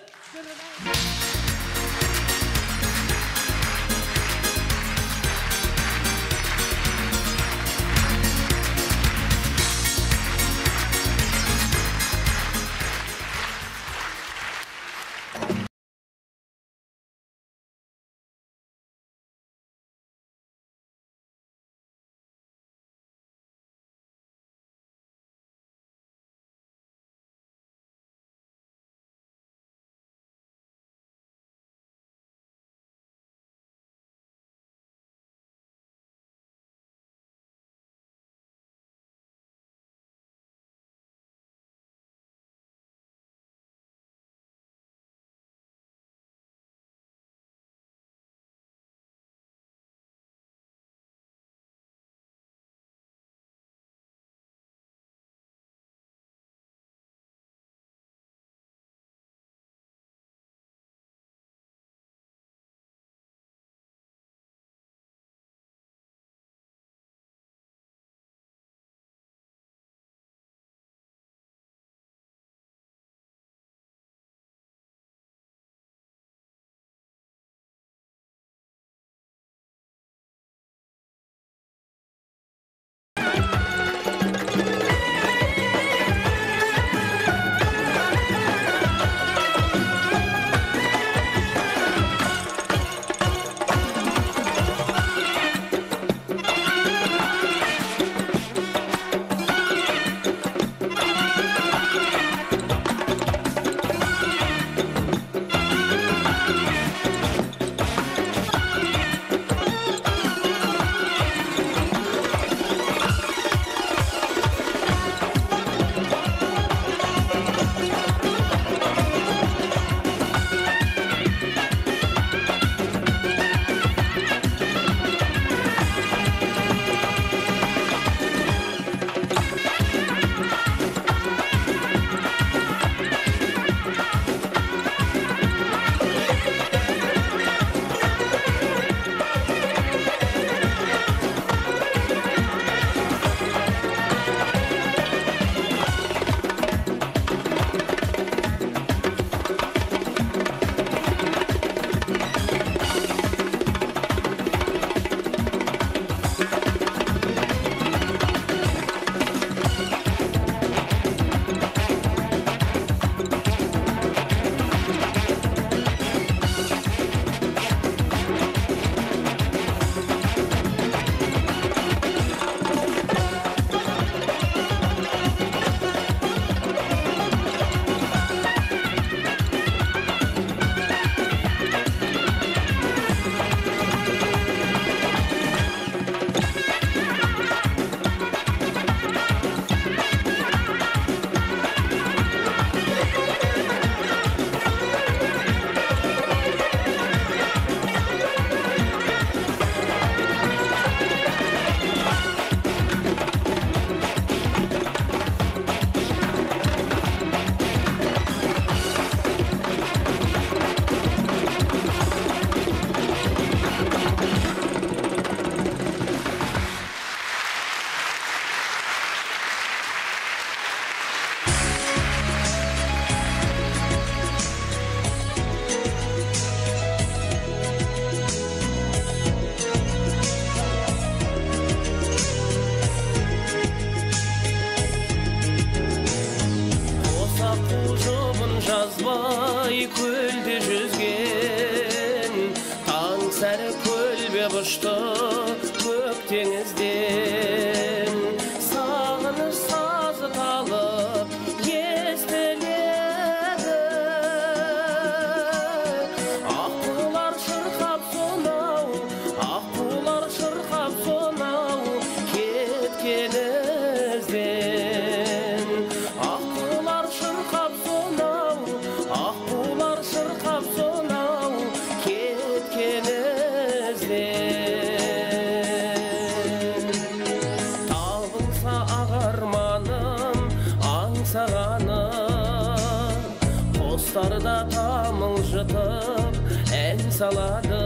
аңдытып ән салады.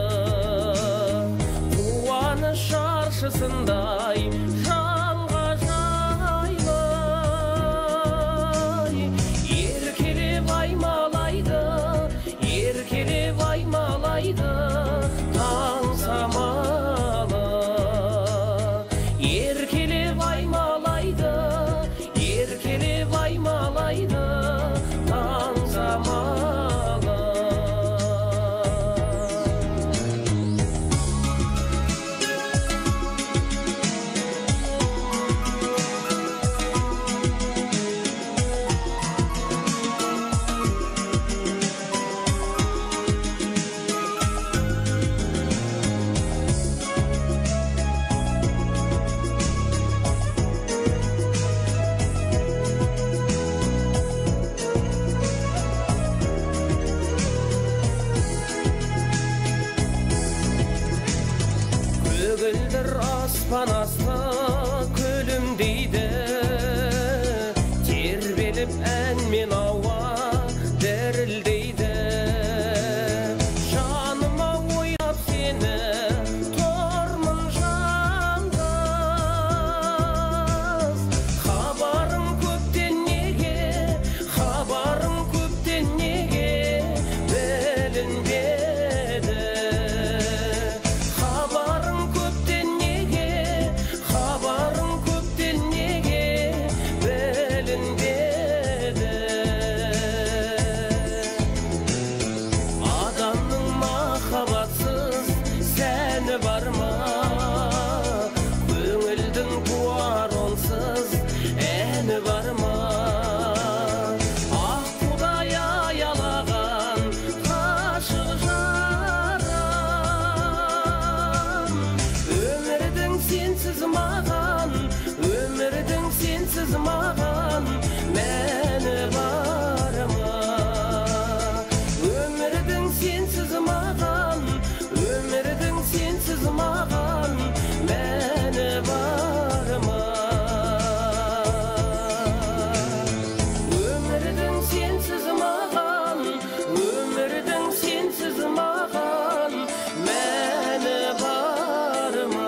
Қуаныш шаршысындай жанға жайлы, еркелеп аймалайды, еркелеп аймалайды таң самалы. Еркелеп аймалайды, еркелеп аймалайды таң самалы. Көгілдір аспан асты күлімдейді, тербеліп әнмен ауа дірілдейді. Жаныма ойлап сені тұрмын жалғыз. Хабарың көптен неге, хабарың көптен неге білінбеді. Хабарың көптен неге, хабарың көптен неге білінбеді. Адамның махаббатсыз сәні бар ма? Көңілдің туар онсыз әні бар ма? Ақ құдай аялаған ғашық жарым, өмірдің сенсіз маған, өмірдің сенсіз маған мәні бар ма? Өмірдің сенсіз маған, өмірдің сенсіз маған мәні бар ма? Өмірдің сенсіз маған, өмірдің сенсіз маған мәні бар ма?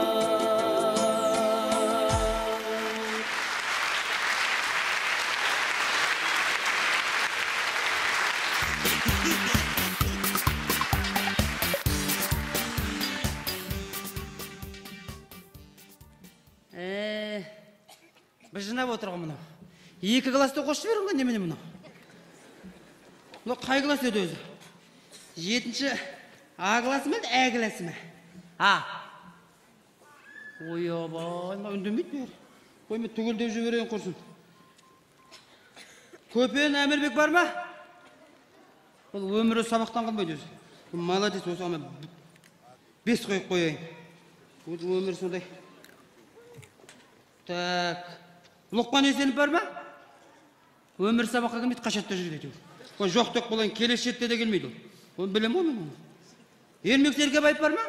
Біз жинап отырған мынау. Екі класты қосып жіберіңген немене мынау? Мынау қай класс еді өзі? 7-ші А классы ма, Ә классы ма? А. Ой, абай, ма үндемейді бері. Ой, мен түгілдеп жіберейін құрсын. Көпен Әмірбек бар ма? Ол өмірі сабақтан қалмайды өзі. Молодец, осы ама 5 қойып қойайын. Өзі өмірі сондай. Так. Лұқпан Есенов бар ма? Өмір сабаққа келмейді, қашатта жүреді. Ол жоқ-тоқ болайын, келешетте де келмейді. Оны білем ғой мен оны. Ермек Сергебаев бар ма?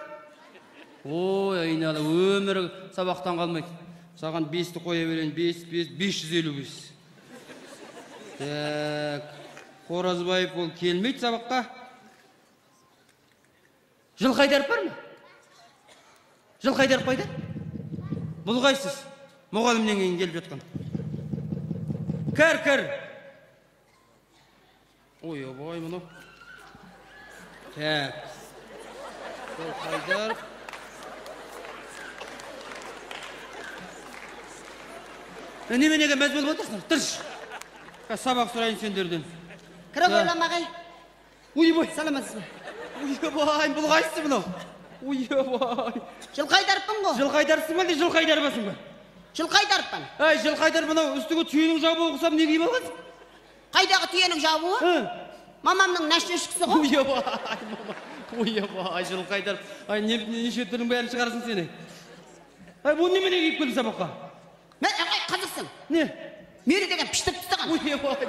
Ой, айналы, өмірі сабақтан қалмайды. Саған 5-ті қоя берейін, 555. Так. Қоразбаев ол келмейді сабаққа. Жылқайдаров бар ма? Жылқайдаров қайда? Бұл қайсыз? Мұғалімнен кейін келіп жатқан. Кір. Ой, абай, мұны. Так. Жылқайдаров. Неменеге мәз болып отырсыңдар? Тұрш. Сабақ сұрайын сендерден. Кіре ойламағай. Ойбай. Саламатсыз ба? Ойбай, бұл қайсысы мұнау? Ойбай. Жылқайдарпын ғой. Жылқайдарсың ба, Жылқайдарбасың ба? Жылқайдарпын. Ай, Жылқайдар мұнау үстіге түйенің жабуы құсап не киіп алғансың? Қайдағы түйенің жабуы? Мамамның нәшнешкісі ғой. Ойбай, Жылқайдар. Ай, неше түрің бәрін шығарсың сені. Ай, бұл немене киіп келдің сабаққа? Мен қызықсың. Не? Мері деген піштіп тістіған. Ойбай.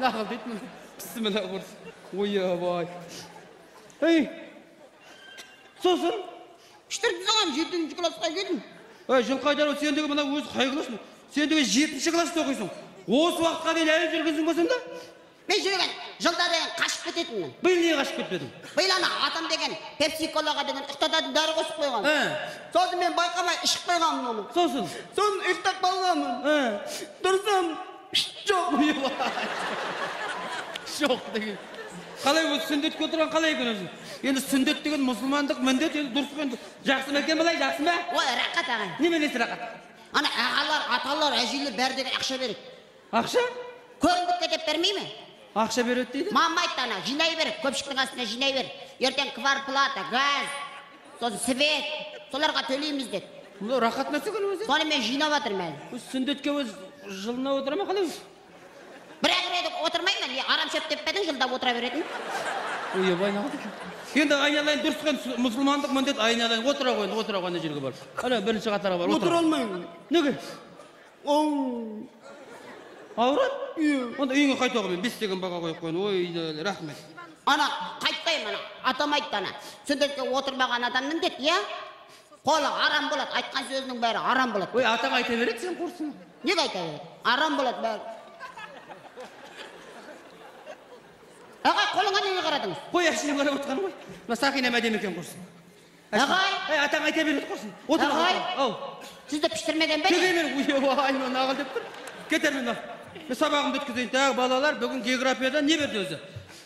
Нақыл дейді мұны. Пісті мына құрсын. Ойбай. Ай, сосын? Піштіріп тістіған, 7-ші классқа келдім. Ай, Жылқайдар, сендегі мына өзі қай класс? Сендегі 7-ші класста оқисың. Осы уақытқа дейін әлі жүргенсің болсың да? Мен жүрген жылда деген қашып кететінмін. Биыл неге қашып кетпедің? Биыл ана атам деген пепси-колаға деген ұйықтататын дәрі қосып қойған. Сосын мен байқамай ішіп қойғанмын оны. Сосын ұйықтап қалғанмын. Тұрсам жоқ. Жоқ деген. Қалай ол сүндетке отырған қалай екен өзі? Енді сүндет деген мұсылмандық міндет, енді дұрыс екен. Жақсы ма екен былай, жақсы ма? Ой, рақат ағай. Неме несі рақат? Ана ағалар, аталар, әжейлер бәрі деген ақша береді. Ақша? Көрімдікке деп бермей ме? Ақша береді дейді? Мама айтты ана, жинай береді, көпшіктің астына жинай береді. Ертең кварплата, газ, сосын свет, соларға төлейміз деді. Бұл рақат нәрсе екен өзі? Соны мен жинап жатырмын әлі. Сүндетке өз жылына отыра ма қалай? Бірақ рет отырмаймын, арам шөп деп бедің жылдап отыра беретін. Ой, байнағыды. Енді айналайын дұрысқан мұсылмандық міндет айналайын отыра қойын жерге барып. Ана бірінші қатарға бар. Отыра алмаймын. Неге? Ауырат? Иә. Онда үйіңе қайтуға мен 5 деген баға қойып қойын. Ой, рахмет. Ана, қайтпаймын ана. Атам айтты ана. Сүндетке отырмаған адамның деді, иә? Қолы арам болады. Айтқан сөзінің бәрі арам болады. Ой, атаң айта береді, сен қорсың. Неге айта береді? Арам болады бәрі. Ағай, қолыңа неге қарадыңыз? Қой, әшіне қарап отқаны ғой. Сақина мәдем екен қорсың. Ағай! Атаң айта береді қорсың. Ағай! Сізді піштірмеген бе? Кегемен, ой, мен ағыл деп тұр. Кетер мен сабағымды өткізейін. Тағы балалар бүгін географиядан не берді өзі?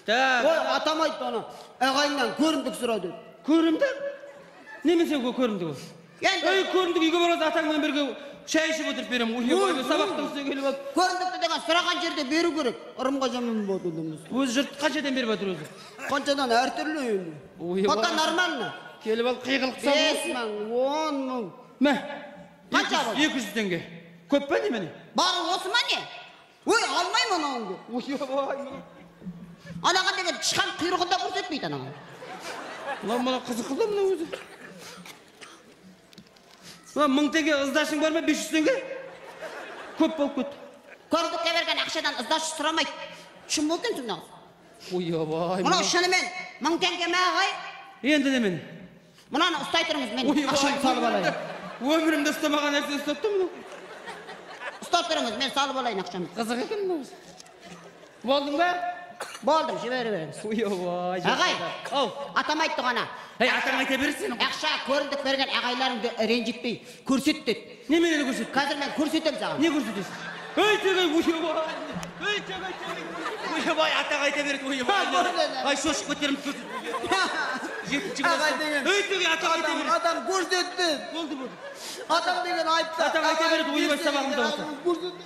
Ой, атам айтты ана. Ағайынан көрімдік сұрады. Көрімдік? Немен сен көрімдік ол? Ой, көрімдік үйге барады атаңмен бірге шай ішіп отырып берем. Ой, сабақтың үстіне келіп алып. Көрімдікті деген сұраған жерде беру керек. Ырымға жаман болады адамыз. Өзі жұрт қаншадан беріп жатыр өзі? Қаншадан әртүрлі енді. Пока нормально. Келіп алып қиғылық салып. 5 мың, 10 мың. Мә? Қанша болды? 200 теңге. Көп па немене? Бары осы ма не? Ой, алмаймын анауыңды. Анаға деген тышқан құйрығында көрсетпейді анаға. Мына қызық қылды мына өзі. 1000 теңге ыздашың бар ма? 500 теңге? Көп болып кетті. Көрімдікке берген ақшадан ыздашы сұрамайды. Шын болып кенсің нағыз? Ойбай. Мұна шынымен 1000 теңге ме ағай? Енді немен? Мұнаны ұстай тұрыңыз, мен ақшаны салып алайын. Өмірімді ұстамаған нәрсе ұстаттым мұны. Ұстап тұрыңыз, мен салып алайын ақшаны. Қызық екен мұны. Болдың ба? Болдым, жібері беріңіз. Ойбай. Ағай, атам айтты ғана. Атаң айта берсін. Ақша көрімдік берген ағайларыңды ренжітпей көрсет деді. Неменені көрсет? Қазір мен көрсетем саған. Не көрсетесің? Ой, тегай, ойбай, атаң айта береді, ойбай. Ай, шошып көтерім көрсет. Ағай деген. Ой, тегай, атаң айта береді. Адам көрсетті. Болды. Атам деген айтты. Атаң айта береді, ойбай сабағымда болса.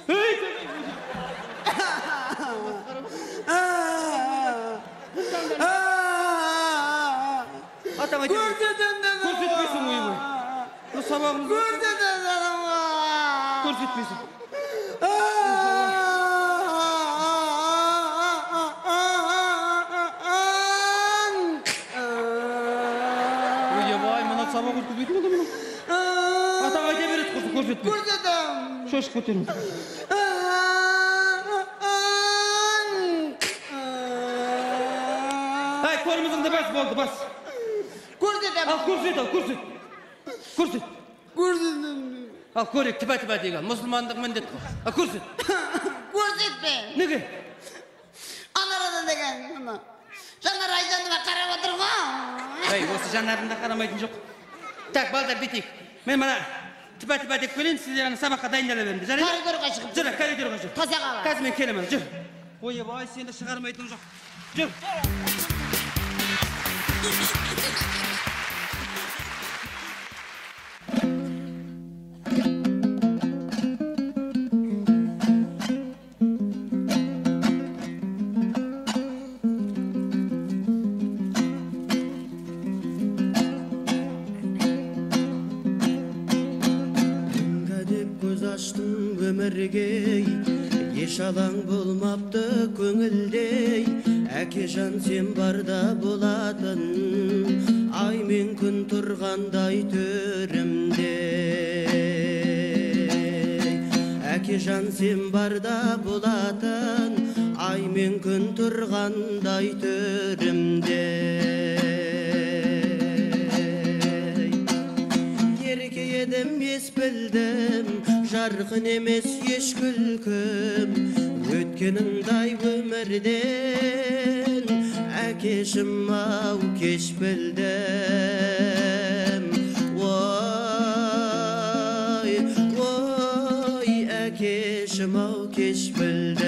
Ой, тегай. Атаң айта береді. Көрсетпейсің, ойбай. Сабағымызды. Көрсетпейсің. Ойбай, мұна сабақ өткізбейді ме мұна? Атаң айта береді, көрсетпейсің. Көрсетем. Шошып көтерім. Ай, көрімізіңді бас болды, бас. Көрсетем. Ал, көрсет. Көрсет. Ал, көрек, тіпа деген, мұсылмандық міндет. Ал, көрсет. Көрсетпе. Неге? Анарада деген, жанар айжаныма қарап отыр ғой. Ай, осы жанарында қарамайтын жоқ. Так, балдар, бетейік. Мен мана тіпа деп келейін, сіздер сабаққа дайындала беріңдер. Коридорға шығып. Жүр, коридорға жүр. Тазаға бар. Қазір мен келемін, жүр. Ойбай, сенді шығармайтын жоқ. Жүр. Еш алаң болмапты көңілдей, әкежан сен барда болатын, ай мен күн тұрғандай төрімде. Әкежан сен барда болатын, ай мен күн тұрғандай төрімде. Ерке едім ес білдім, жарқын емес еш күлкім, Өткеніңдай өмірден әкешім ау кеш білдім. Ой, ой, әкешім ау кеш білдім.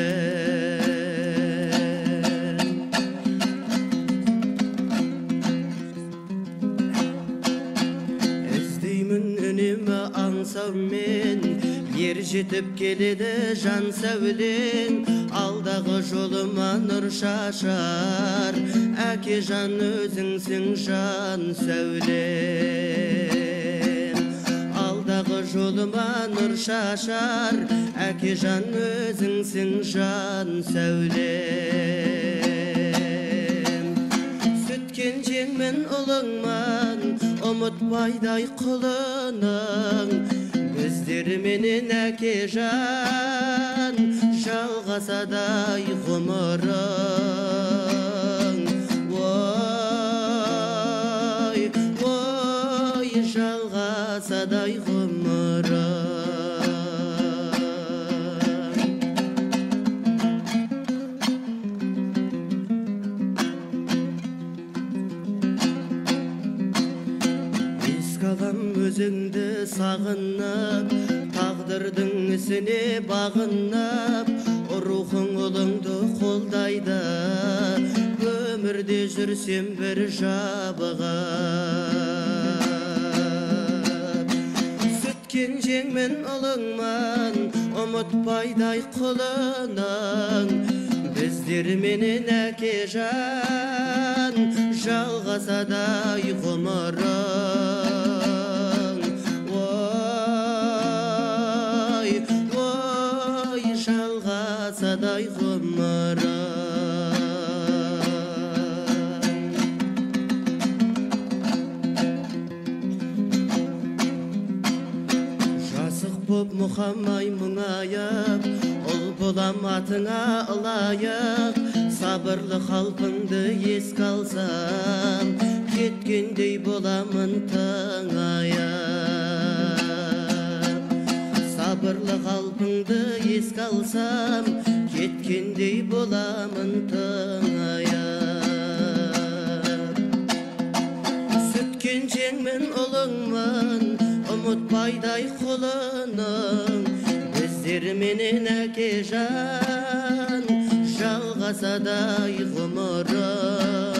Іздеймін үнемі аңсаумен, ер жетіп келеді жан сәулең, алдағы жолыма нұр шашар, әке жан өзіңсің жан сәулем. Алдағы жолыма нұр шашар, әке жан өзіңсің жан сәулем. Сүткен жеңмен ұлыңман, ұмытпайдай құлының, біздер менен әке жан, жалғасадай ғұмырың. Ой, ой, жалғасадай ғұмырың. Қалам өзіңді сағынып, тағдырдың ісіне бағынып, рухың ұлыңды қолдайды, өмірде жүрсем бір жабығып. Сүткен жеңмен ұлыңман, ұмытпайдай құлының, біздер менен әке жан, жалғасадай ғұмырың. Жалғасадай ғұмырың. Жасық боп мұхамай мұңайып, ұл болам атыңа ылайық, сабырлы қалпыңды еске алсам, кеткендей боламын тыңайып. Сабырлы қалпыңды еске алсам, кеткендей боламын тыңайып. Сүткен жеңмен ұлыңмын, ұмытпайдай құлының, біздер менен әке жан, жалғасадай ғұмырың.